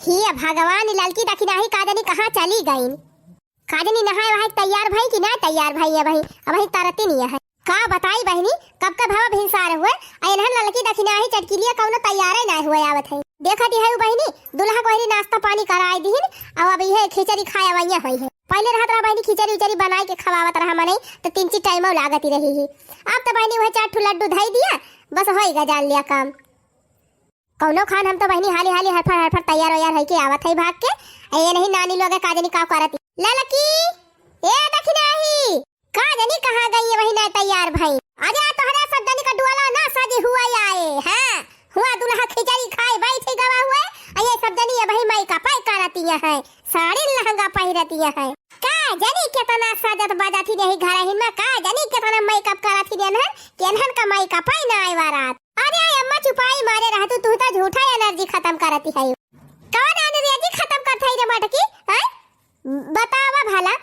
हिया भगवान लड़की दखी नाही काजनी कहाँ चली गई। काजनी नहाए वहां तैयार भाई कि ना तैयार भाई है भाई अब ही तरती नहीं है का बताई बहनी कब का भाव भिनसार हुए एनहन लड़की दखी नाही चटकिलिया कौनो तैयार ना हुए आवत है देखती है बहनी दुल्हा को ही नाश्ता पानी कराई दीन अब अभी है खिचड़ी खाया वैया हुई है पहले रहत रहा बहनी खिचड़ी उचड़ी बनाई के खवावत रहा मने तो 3-4 टाइम लागती रही ही अब तो बहनी वह 4 लड्डू धई दिया बस होइगा जान लिया काम कौनो खान हम तो बहनी हाली हाली हरफर तैयार है के आवत है भाग के ये नहीं नानी लोग काजनी का करती ललकी ए दखी नाही काजनी कहां गई है वही ना तैयार भाई अरे तोहरा सब जनी का डुआला ना साजे हुआ आए हां हुआ दुल्हा खिचड़ी खाए बैठे गवा हुए ये सब जनी भाई माई का पाई करती है साड़ी लहंगा पहिरती है का जनी केतना साजत बाजाती रही घर ही में का जनी केतना मेकअप करती रहन केनहन का माई का पाई ना आए बारात अरे अम्मा चुपाई मारे रह तू तो झूठा एनर्जी खत्म करती है कौन एनर्जी खत्म करत है रे मटकी हैं बतावा भला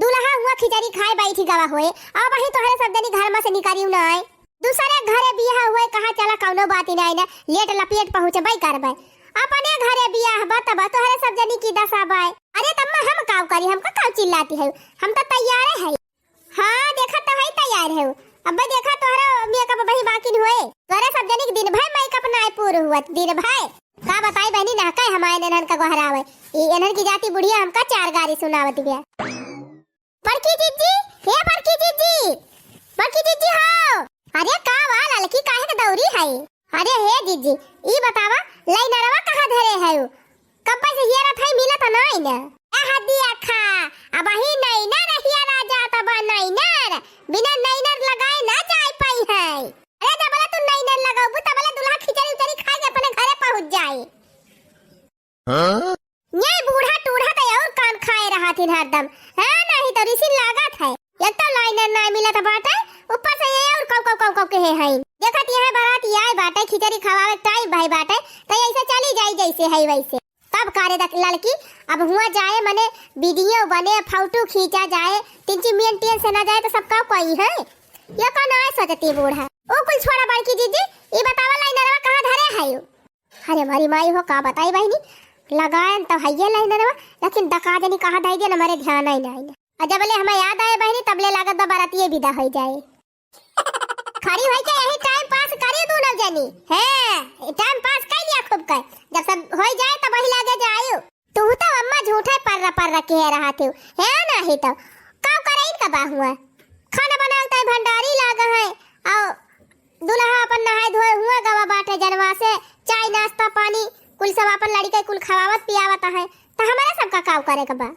दुल्हा हुआ खिचड़ी खाए बैठी गवा हुए अब वही तोहरे सब जनी घर में से निकलियो ना आए दूसरे घरे बियाह हुए कहां चला कौनो बात ही नहीं ना लेट लपेट पहुंचे बई करबे अपने घरे बियाह बताबा तोहरे सब जनी की दशा बाय अरे तम्मा हम काव करी हमका काव चिल्लाती है हम तो तैयार है हां देखा तो है तैयार है अब देखा तोहरा मेकअप वही बाकी हुए तोहरे सब जनी के दिन भर मेकअप ना पूरा हुआ दिन भर का बताई बहनी ना कह हमारे ननन का गहरावे ई एनन की जाति बुढ़िया हमका 4 गारी सुनावती बिया बड़की जीजी हे बड़की जीजी हो अरे का वाला लड़की काहे के दौरी है अरे हे जीजी ई बतावा लाइनरवा कहां धरे है कब से हियरा थाई मिलत नहीं ना ए हदिया खा अब ही नहीं ना हियरा जात बा नैनर बिना नैनर लगाए ना जाए पाई है अरे जब बोला तू नैनर लगाओ तब बोला दुल्हा खिचड़ी उचड़ी खा के अपने घरे पहुंच जाए हां ये बूढ़ा टूढ़ा तो और कान खाए रहा थी हरदम है नहीं तो ऋषि लागत है एक तो लाइनर ना मिलत बाटे ऊपर से ये और कौ के है देखत ये बारात आए बाटे खिचड़ी खवावे टाइम भाई बाटे तो ऐसे चली जाई जैसे है वैसे तब कारे लड़की अब हुआ जाए मने वीडियो बने फोटो खींचा जाए 3 मिनट से ना जाए तो सबका कोई है ये कौन है सोचती बूढ़ा ओ कुल छोड़ा बड़की जीजी ये बतावा लाइनरवा कहां धरे है अरे मारी माई हो का बताई बहनी लगाएन तो है ये लाइनरवा लेकिन डका जनी कहां धाई दे ना मेरे ध्यान ही नहीं जबले हमें याद आए बहनी तबले लागत द बाराती विदा हो जाए खड़ी भाई के यही टाइम पास करी दू न जनी है टाइम पास कर लिया खूब कर जब सब हो जाए तब वही लागे जायो तू तो अम्मा झूठे पर कह रहा थे है ना ही तो का करे इनका बा हुआ खाना बनाता है भंडारी लागा है और दुल्हा अपन नहाए धोए हुआ गवा बाटे जनवा से चाय नाश्ता पानी कुल सब अपन लड़के कुल खवावत पियावत है तो हमारा सबका काम करे का बा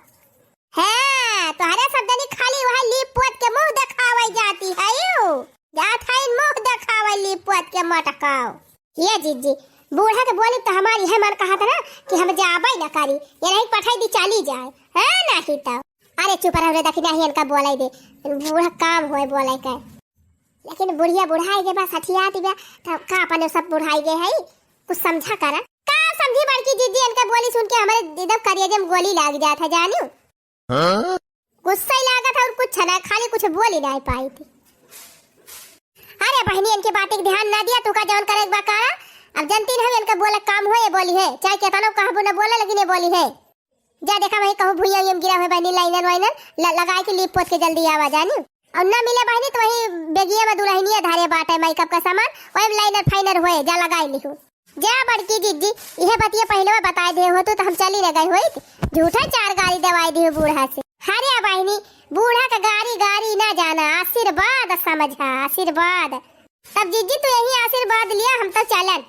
है तोहरे सब जनी खाली वहां लीप पोत के मुंह दिखावे जाती है यू जात है मुंह दिखावे लीप पोत के मटकाओ ये जीजी बूढ़ा के बोली तो हमारी है मन कहा था ना कि हम जाबे ना करी ये नहीं पठाई दी चली जाए है नहीं तो अरे चुप रह रे दखी नहीं इनका बोलाई दे बूढ़ा काम होए बोलाई का लेकिन बुढ़िया बुढ़ाई के पास हथिया दिया तो का अपने सब बुढ़ाई गए है कुछ समझा करा का समझी बड़की जीजी इनका बोली सुन के हमारे दीदा करिए में गोली लाग जाता है जानू गुस्सा लगा था और कुछ ना खाली कुछ बोल ही नहीं पाई थी अरे बहनी इनके बातें ध्यान ना दिया तू का जौन करे एक बार करा अब जनती नहीं इनका बोला काम हो ये बोली है चाहे केतनो कहबो ना बोले लेकिन ये बोली है जा देखा वही कहूं भुइया ये गिरा हुआ बहनी लाइनर वाइनर लगाए के लीप पोत के जल्दी आवा जानी और ना मिले बहनी तो वही बेगिया में दुल्हनिया धारे बाटे मेकअप का सामान वही लाइनर फाइनर होए जा लगाई लिखो जा बड़की जीजी यह बतिया पहले बता दे हो तो हम चली न गई होई झूठा 4 गाड़ी दवाई दी बूढ़ा से हरे बहनी बूढ़ा का गाड़ी ना जाना आशीर्वाद समझा आशीर्वाद तब जीजी तू यही आशीर्वाद लिया हम तो चलन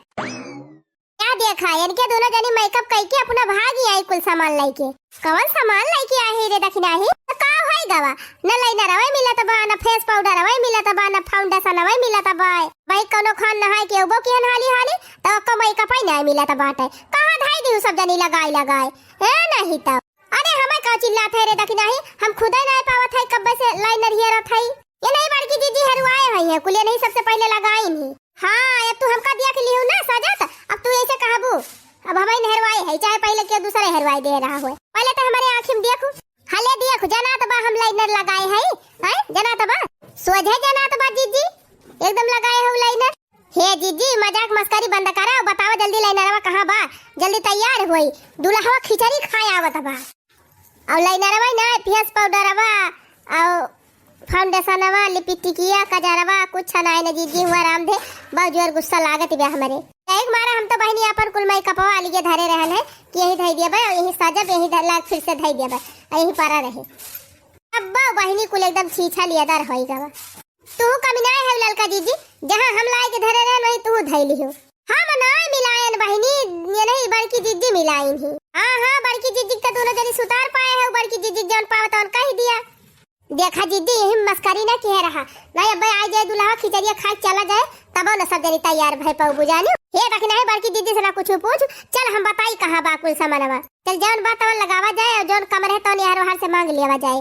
क्या देखा इनके दोनों जनी मेकअप करके अपना भागी आई कुल सामान लेके कौन सामान लेके आई रे दखना है तो का होई गवा न लाइनर रवै मिलत बा न फेस पाउडर रवै मिलत बा न फाउंडेशन रवै मिलत बा भाई कोनो खान नहाय के उबो के हाली तो का मेकअप ही नहीं मिलत बाटे कहां धाई दी सब जनी लगाई है नहीं तो अरे हमें का चिल्लात है रे दखना है हम खुद ही नहीं पावत है कब से लाइनर हियर थई ये नहीं बड़की जीजी हरवाए है कुलिया नहीं सबसे पहले लगाई नहीं हां अब तू हमका दिया के लियो ना सजात अब तू ऐसे कहबू अब हमें नहरवाए है चाहे पहले के दूसरे हरवाए दे रहा हो पहले तो हमारे आंखें में देखो हले देखो जना तो बा हम लाइनर लगाए हैं जना तो बा सोझे जना तो बा जीजी एकदम लगाए हो लाइनर हे जीजी मजाक मस्करी बंद करा बताओ जल्दी लाइनरवा कहां बा जल्दी तैयार होई, दुल्हा खिचड़ी खाए आवत बा। और लाइनरवा ना फेस पाउडरवा और फाउंडेशनवा लिपस्टिकिया कजरवा कुछ नाय न जीजी हुआ राम दे बहुत जोर गुस्सा लागत बे हमरे। एक मारा हम तो बहनी अपन कुल मेकअपवा लिए धरे रहल है कि यही धई देबे और यही सजब यही धरला फिर से धई देबे और यही पारा रहे। अब बहनी कुल एकदम छीछा लियादार होई गवा। तू कमी नाय है ललका जीजी, जहां हम लाए के धरे रहे वही तू धई लियो। हम नाय मिलायन बहनी, ये नहीं बड़की जीजी मिलाइन ही। हां बड़की जीजी का दोनों जनी सुतार पाए है, बड़की जीजी जौन पावत और कह दिया। देखा जीजी यही मस्करी ना कह रहा नहीं। अब आ जाए दुल्हा खिचड़िया खा चला जाए तब न सब जनी तैयार भई पाऊ बुझानी। हे रखना है बड़की दीदी से ना कुछ पूछ। चल हम बताई कहां बा कुल सामानवा। चल जौन बात और लगावा जाए और जौन कम रहे तो निहार वहार से मांग लेवा जाए।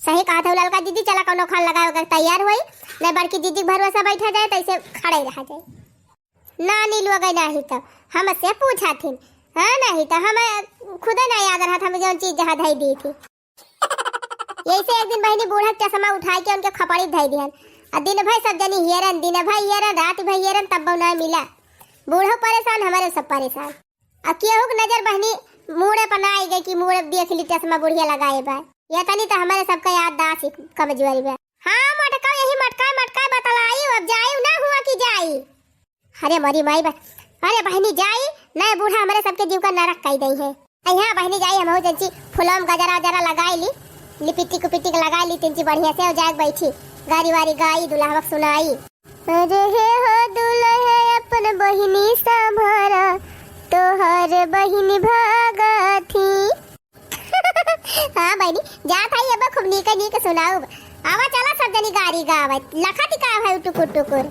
सही कहा था ललका दीदी, चला कोनो खान लगाओ अगर तैयार होई नहीं बड़की दीदी भरोसा बैठा जाए तो ऐसे खड़े रह जाए। ना नीलू गई नहीं तो हमसे पूछा थी। हां नहीं तो हम खुद ना याद रहा था मुझे उन चीज जहां धई दी थी। ऐसे एक दिन बहनी बूढ़ा चश्मा उठाई के उनके खपड़ी धई दिहन। आ दिन भर सब जनी हेरन, दिन भर हेरन, रात भर हेरन, तब ना मिला। बूढ़ो परेशान, हमारे सब परेशान। अब केहू की नजर बहनी मुड़े पर ना आई गई कि मुड़े देख ली चश्मा बुढ़िया लगाए बा। ये तनी तो हमारे सबका याददाश्त कमजोरी बा। हां मटका यही मटका बतलाई। अब जाई ना हुआ कि जाई। अरे मरी माई बा। अरे बहनी जाई ना, बूढ़ा हमारे सबके जीव का नरक कई दई है। यहाँ बहनी जाई हम हो जंची फुलम गजरा जरा लगाई ली, लिपस्टिक पिटिक लगा ली तिनची बढ़िया से और जाग बैठी गाड़ी वारी गाई दुल्हा सुनाई। अरे हे हो दुल्हा अपन बहिनी संभारा तोहर बहिनी भागथी। हां बहनी जा थाई अब खूब नीक सुनाऊ। आवा चला सब जनी गाड़ी गावत लखती का है टुकुर टुकुर।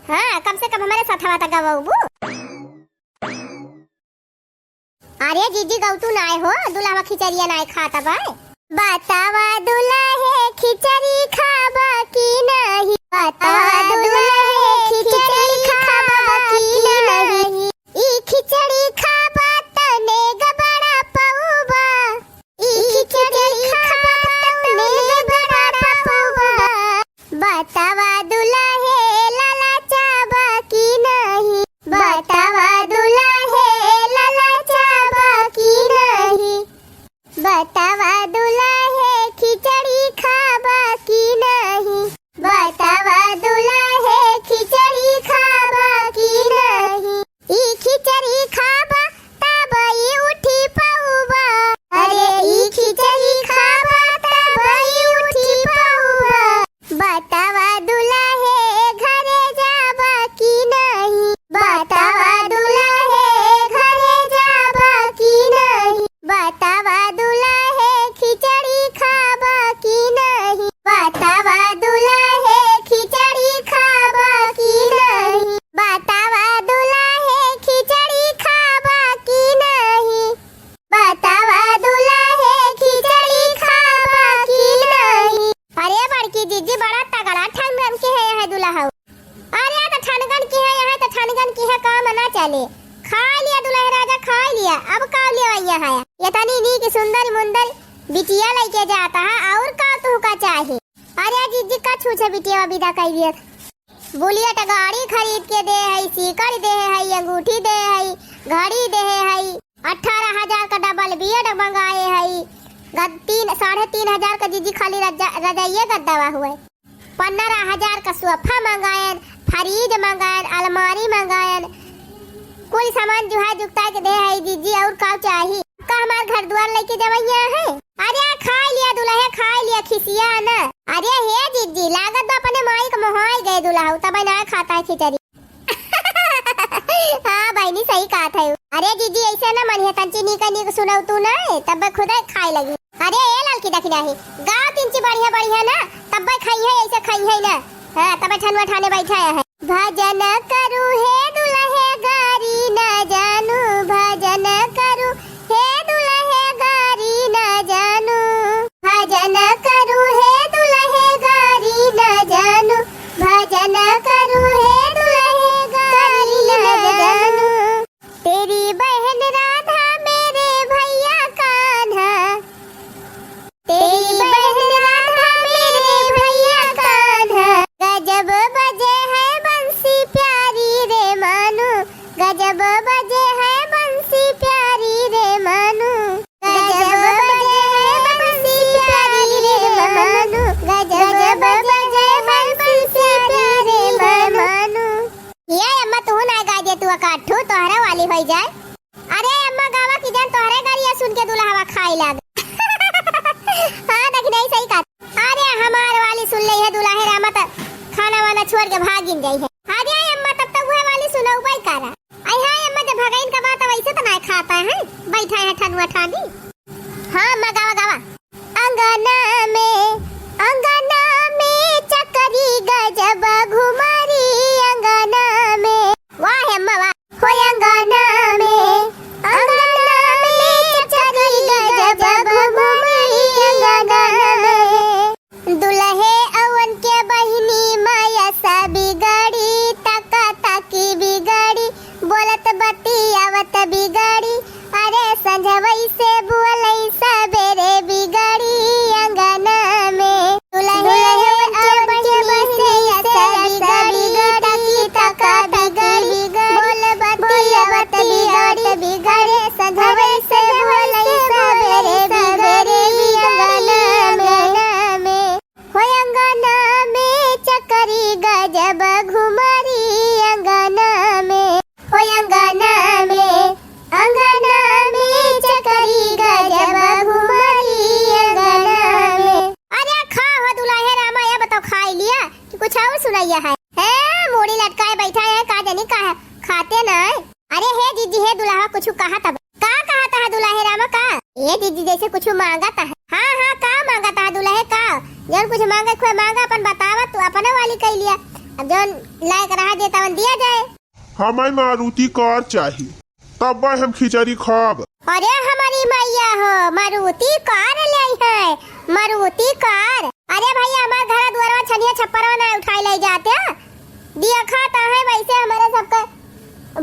हां कम से कम हमारे साथ हवा गवाऊ। अरे जीजी गौतू नाय हो, दुल्हा खिचड़िया नाय खाता बा। बतावा दुल्हे खिचड़ी खाबा की नहीं, बतावा दुल्हे खिचड़ी खाबा की नहीं। ई खिचड़ी खाबा तने गबड़ा पौबा, ई खिचड़ी खाबा तने गबड़ा पौबा। बतावा दुल्हे लाला चाबा की नहीं, बतावा दुल्हे लाला चाबा की नहीं। बतावा दुल्हे खिचड़ी खाबा की नहीं, बतावा दुल्हे खिचड़ी खाबा की नहीं। ई खिचड़ी खाबा तब ई उठी पौबा, अरे ई खिचड़ी खाबा तब ई उठी पौबा। बतावा दुल्हे घरे जाबा की नहीं, बतावा दुल्हे घरे जाबा की नहीं। बतावा दुल्हे खिचड़ी खाबा की नहीं, बतावा दुल्हे खिचड़ी खाबा की नहीं। बतावा दुल्हे खिचड़ी खाबा की नहीं, बतावा दुल्हे खिचड़ी खाबा की नहीं। अरे बड़की जीजी बड़ा तगड़ा ठनगन के है दुल्हा। अरे तो ठनगन की है यहाँ, तो ठनगन की है काम ना चले। खा लिया दुल्हा राजा खा लिया, अब का लिया यहाँ है ये तनी नी की सुंदर मुंदर बिटिया लेके जाता है और का तू का चाहे। अरे जीजी का छूछे बिटिया विदा कर दिया। बोलिए तो गाड़ी खरीद के दे है, सीकड़ दे है, अंगूठी दे है, घड़ी दे है, 18,000 का डबल बेड मंगाए है, 3,500 का जीजी खाली रजाइए गद्दावा हुआ, 15,000 का सोफा मंगायन, फ्रिज मंगायन, अलमारी मंगायन, कोई सामान जो है जुगता के दे है जीजी और का चाहिए। का हमार घर द्वार लेके जवैया है। अरे खा लिया दुल्हा खा लिया खिसिया ना। अरे हे जीजी लागत तो अपने माई का मोहाई गए दुल्हा तब ना खाता है खिचड़ी। हाँ बहनी सही कहा था। अरे जीजी ऐसे ना मन है तंची नी का नी सुनाऊ तू ना तब खुद खाए लगी। अरे ये लड़की देखना है गाँव तिंची बढ़िया ना तब खाई है ऐसे खाई है ना। हाँ तब ठनवा ठाने बैठा है। भजन करू हे दुल्हे गारी न जानू, भजन करू हे दुल्हे गारी न जानू, भजन करू हे दुल्हे गारी न जानू, भजन करू हे दुल्हे गारी न जानू। तेरी बहन राधा मेरे भैया कान्हा, तेरी बहन राधा मेरे भैया कान्हा, गजब बजे है बंसी प्यारी रे माँ। सुन के दुल्हा खाई लाग हाँ देख नहीं सही कहा। अरे हमार वाली सुन ली है दुल्हे रामा त खाना वाना छोड़ के भागिन गई है। अरे अम्मा तब तक वह वाली सुना उपाय करा। आई हां अम्मा जब भगाइन का बात वैसे तो नहीं खाता है बैठा है ठनुआ ठानी। हां अम्मा गावा गावा। अंगना में चकरी गजब घुमारी अंगना में। वाह अम्मा वाह। हो अंगना में चकरी गजब घुमारी अंगना में। दुल्हे अवन के बहिनी माया सा बिगाड़ी तका तकी बिगाड़ी बोलत बतियावत बिगाड़ी। अरे संझवई से बुअलई सबेरे बिगाड़ी अंगना में। दुल्हे अवन के बहिनी सा बिगाड़ी तकी तका बिगाड़ी बोल बतियावत बिगाड़ी बिगाड़े संझवई से बुअलई सबेरे बिगाड़ी अंगना में। हो अंगना में चकरी गजब घुमारी अंगना में। हो अंगना में चकरी गजब घुमारी अंगना में। अरे खा हो दुल्हे रामा ये बताओ खाई लिया कि कुछ और सुनाइया है? मोड़ी लटकाए बैठा है का जानी का है खाते ना। अरे हे जीजी हे दुल्हा कुछ कहा तब का कहा था दुल्हे रामा का? ये जीजी जैसे कुछ मांगा था। हाँ हाँ का मांगा था दुल्हे का? जब कुछ मांगा कोई मांगा अपन बतावा तू अपने वाली कह लिया। अब जौन लायक रहा देता वन दिया जाए। हमें मारुति कार चाहिए तब हम खिचड़ी खाब। अरे हमारी मैया हो मारुति कार ले है मारुति कार। अरे भैया हमारे घर द्वारा छनिया छप्परवा ना उठाई ले जाते दिया खाता है वैसे हमारे सबका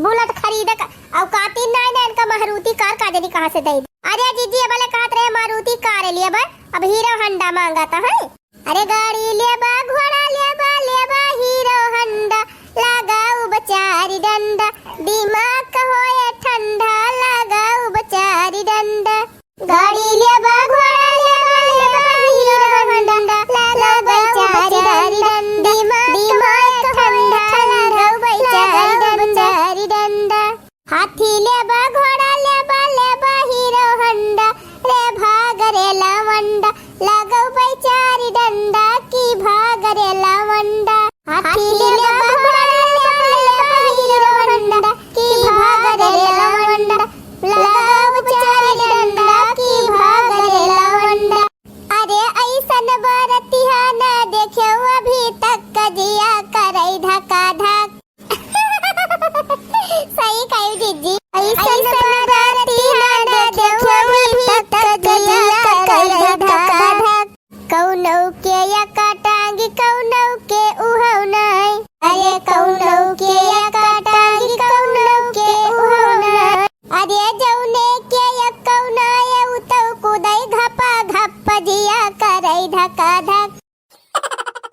बुलेट खरीद और काती नहीं ना इनका मारुति कार का जनी कहां से दे। अरे जीजी भले कहत रहे मारुति कार लिए बा अब हीरो होंडा मांगा था है। अरे गाड़ी ले बा घोड़ा ले बा हीरो होंडा लगाऊ बचारी डंडा दिमाग होए ठंडा लगाऊ बचारी डंडा। गाड़ी ले बा घोड़ा ले बा हीरो होंडा लगाऊ बचारी डंडा दिमाग ठंडा लगाऊ बचारी डंडा। हाथी ले बा घोड़ा ले बा हीरो होंडा रे भाग रे लवंडा लगाऊ बचारी डंडा की भाग रे लवंडा। हाथी ले बा घोड़ा ले बा हीरो होंडा की भाग रे लवंडा लगाऊ बचारी डंडा की भाग रे लवंडा। अरे ऐसन बरतिया ना देखे अभी तक कजिया करई धका धक सही कही जीजी ऐसन बरतिया ना देखे अभी तक कजिया करई धका धक। कौनौ के या काटांगी कौनौ के उहौ नहीं। अरे कौनौ के या काटांगी कौनौ के उहौ नहीं। अरे जौने के या कौनाए उतौ कुदई घपा घप जिया करई धका धक।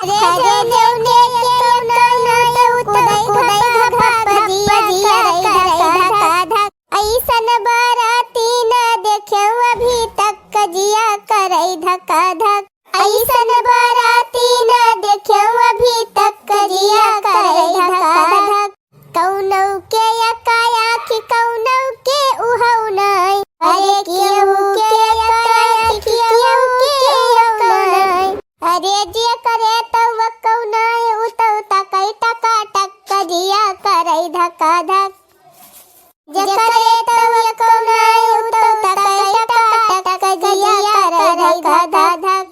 अरे जौने के या कौनाए उतौ कुदई घपा घप जिया करई धका धक। ऐसन बाराती ना देखे अभी तक कजिया करई धका धक। ऐसन बाराती ना देखे अभी तक कजिया करई धका धक। कौनौ के या काया कि कौनौ के उहौ नहीं। अरे केहू के या काया कि केहू के उहौ नहीं। अरे जे करे तौ कौनाए उतौ तकई टका टक कजिया करई धका धक। जे करे तौ कौनाए उतौ तकई टका टक कजिया करई धका धक।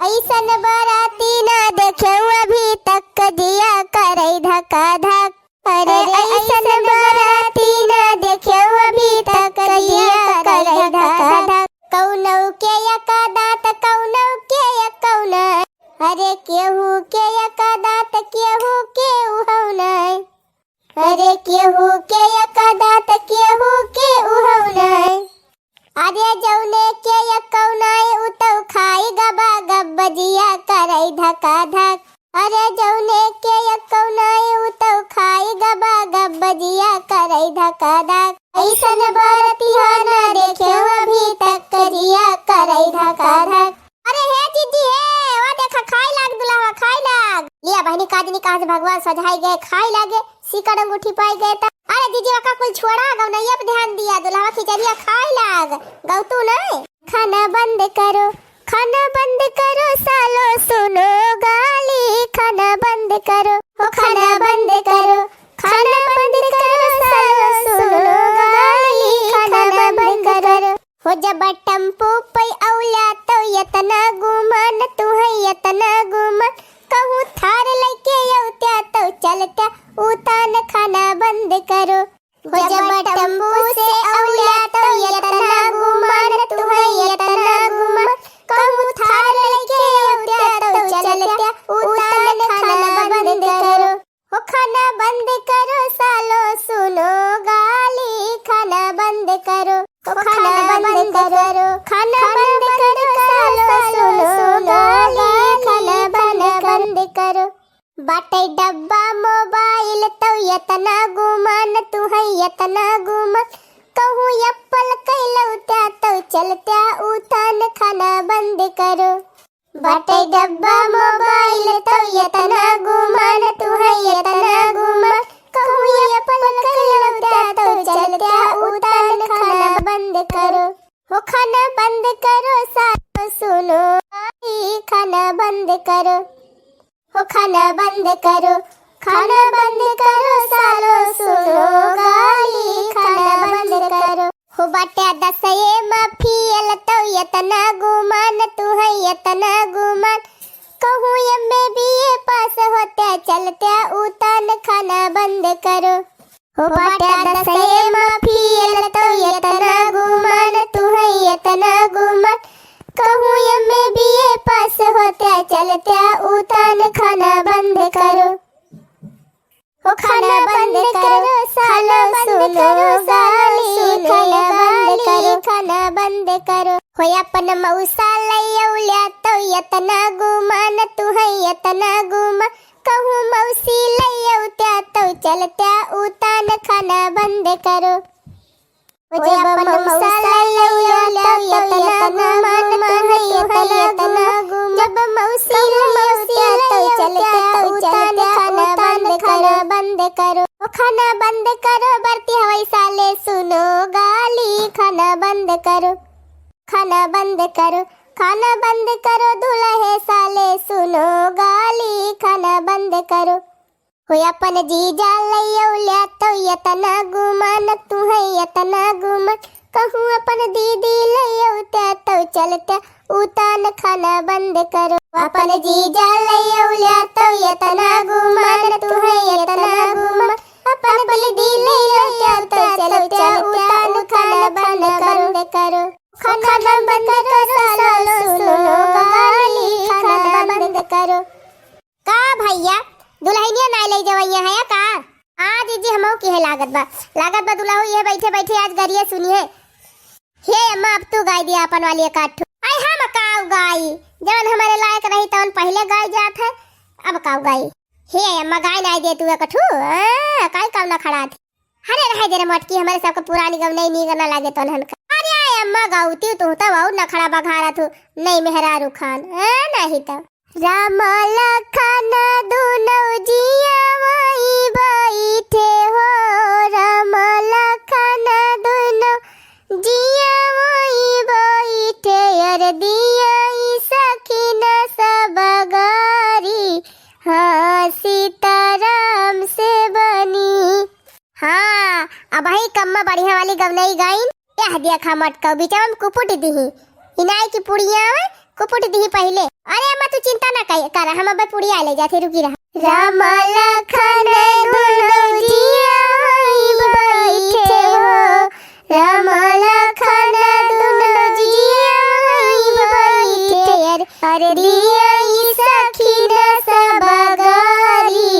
ऐसन बाराती ना देखे अभी तक कजिया करई धका धक। अरे ऐसन बाराती ना देखे अभी तक कजिया करई धका धक। कौनौ के या का दात कौनौ के या कौना। अरे केहू के या का दात केहू के उहौ नहीं। अरे केहू के या का दात केहू के उहौ नहीं। अरे जौने के या कौनाए उतौ खाई गबा गब जिया करई धका धक। अरे जौने के या कौनाए उतौ खाई गबा गब जिया करई धका धक। ऐसन बरतिया ना देखे अभी तक कजिया करई धका धक। अरे हे जीजी हे वा देखा खाई लाग दुल्हा खाई लाग लिया बहनी काजनी कहां से भगवान सजाई गए खाई लागे सिकड़ अंगूठी पाई गए। अरे जीजी का कुल छोड़ा गौनैया पे ध्यान दिया दुल्हा खिचड़िया खाई लाग। गाओ तू ना। खाना बंद करो सालो सुनो गाली, खाना बंद करो, ओ खाना बंद करो सालो सुनो गाली, खाना बंद करो। हो जब टम्पू पे औला तो यतना गुमान, तू है यतना गुमान, कहूँ थार लेके औत्या तो चलत्या उतान, खाना बंद करो। हो जब टम्पू से औला तो यतना गुमान, तू है यतना गुमान, कहूँ थार लेके औत्या तो चलत्या उतान, खाना बंद करो। हो खाना बंद करो सालो सुनो गाली, खाना बंद करो, ओ खाना बंद करो सालो सुनो गाली, खाना बंद करो। बाटे डब्बा मोबाइल तो यतना गुमान, तू है यतना गुमान, कहूँ एप्पल कहलौत्या तो चलत्या उतान, खाना बंद करो। बाटे डब्बा मोबाइल तो यतना गुमान, तू है यतना गुमान, कहूँ एप्पल कहलौत्या तो चलत्या उतान, खाना बंद करो। हो खाना बंद करो सालो सुनो गाली, खाना बंद करो, हो खाना बंद करो सालो सुनो गाली, खाना बंद करो। हो बाटे 10 में फेल तो यतना गुमान, तू है यतना गुमान, कहूँ MBA पास होत्या चलत्या उतान, खाना बंद करो। हो बाटे 10 में फेल तो यतना गुमान, तू है यतना गुमान, कहूँ MBA पास होत्या चलत्या उतान, खाना बंद करो। हो खाना बंद करो सालो सुनो गाली, खाना बंद करो। हो अपन मौसा लैया तो यतना गुमान, तू है यतना गुमान, कहूँ मौसी लैया तो चलत्या उतान, खाना बंद करो। हो जब मौसा लैया तो यतना गुमान, तू है यतना गुमान, जब मौसी लैया तो चलत्या उतान, खाना बंद करो। ओ खाना बंद करो बरती हवाई साले सुनो गाली, खाना बंद करो दूल्हे साले सुनो गाली, खाना बंद करो। हो अपन जीजा लैया तो यतना गुमान, तू है यतना गुमान, कहूँ अपन दीदी लैया तो चलत्या उतान, खाना बंद करो। अपन जीजा लैया तो यतना गुमान, तू है यतना गुमान, अपन दीदी लैया तो चलत्या उतान, खाना बंद करो। खाना बंद करो सालो सुनो गाली, खाना बंद करो। का भैया दुल्हनिया ना ले जवैया है का? आज जी हमहू की है लागत बा दुल्हा ये बैठे बैठे आज गरिया सुनी है। हे अम्मा अब तू गाय दिया अपन वाली काठू। आई हम काऊ गाई जवन हमारे लायक रही तवन पहले गाय जात है, अब काऊ गाई। हे अम्मा गाय ना दे तू कठू काई काऊ ना खड़ा थी। अरे रह दे रे मटकी, हमारे सबका पुरानी गव नहीं करना लागे तो हन का। अरे अम्मा गाउती तू तो वाउ ना खड़ा बघारा थू नहीं मेहरारू खान नहीं तो राम लखन दुनो जिया वही बैठे हो, राम लखन दुनो जिया वही बैठे, अरे दिया सखी न सब गारी, हाँ सीताराम से बनी। हाँ अब ही कम्मा बढ़िया वाली गवनई गाइन यह देखा मटका बीचा में कुपुट दी इनाई की पुड़िया कुपुट दी पहले। अरे अम्मा तू चिंता ना कर हम अब पुड़िया ले जाते रुकी रहा। राम लखन दुनो जिया वही बैठे हो, राम लखन दुनो जिया वही बैठे, अरे दिया सखी न सब गारी,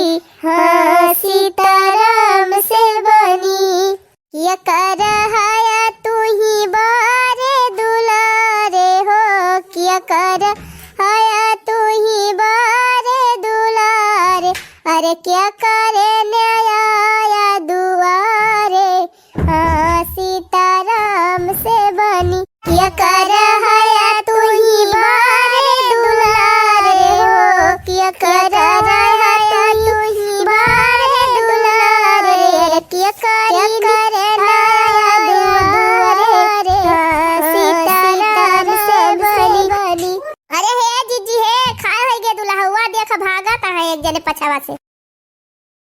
हाँ सीताराम से बनी। ये कर हाया तू ही बारे दुलारे हो, किया कर हाया तू ही बारे दुलारे, अरे क्या करे न्याया दुआरे, हाँ सीताराम से बनी। किया कर हाया तू ही बारे दुलारे हो, किया कर हाया तू ही बारे दुलारे, अरे क्या करे न्याया दुआरे, एने पछावा से।